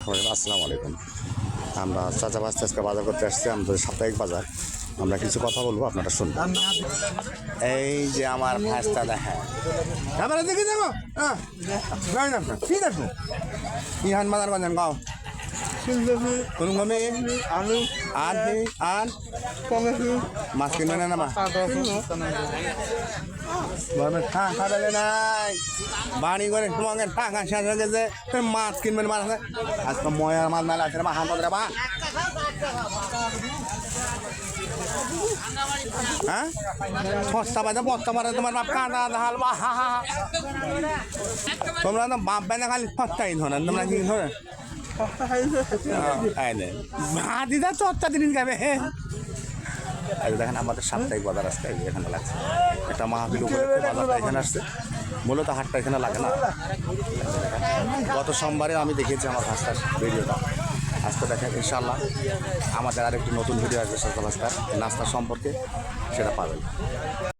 রহমান আসসালামু আলাইকুম। আমরা চাচা বাস্তে আজকে বাজার করতে আসছি, আমাদের সাপ্তাহিক বাজার। আমরা কিছু কথা বলবো, আপনারা শুনবেন। এই যে আমার ভাস্তা দেখেন, এবারে দেখে যাবো যাই না ঠিক আছে ইহান বাজার বাজার গাও কোন গমে আলু আর আর টমেটো মাছ কিনবে না না হ্যাঁ খাবে নাই বাড়ি করে তোমাকে টাকা শেষ হয়ে গেছে, মাছ কিনবেন মাছ আজকে ময়ার মাছ মেলা আছে হান পাত্রে বা হ্যাঁ সস্তা বাজে বস্তা মারে তোমার বাপ কাঁদা ধাল বা হা হা তোমরা তো বাপ বেনা খালি সস্তাই ধরেন, তোমরা কি ধরেন ভাত দিদা চর্চা দিন খাবে। দেখেন আমাদের সাপ্তাহিক বাজার আসছে এখানে লাগছে, একটা মাহফিল উপলক্ষে বাজারটা এখানে আসছে, মূলত হাটটা এখানে লাগে না। গত সোমবারে আমি দেখেছি আমার ভাস্তার ভিডিওটা, আজকে দেখেন ইনশাল্লাহ আমাদের আরেকটি নতুন ভিডিও আসবে সকাল ভাস্তার নাস্তা সম্পর্কে, সেটা পাবেন।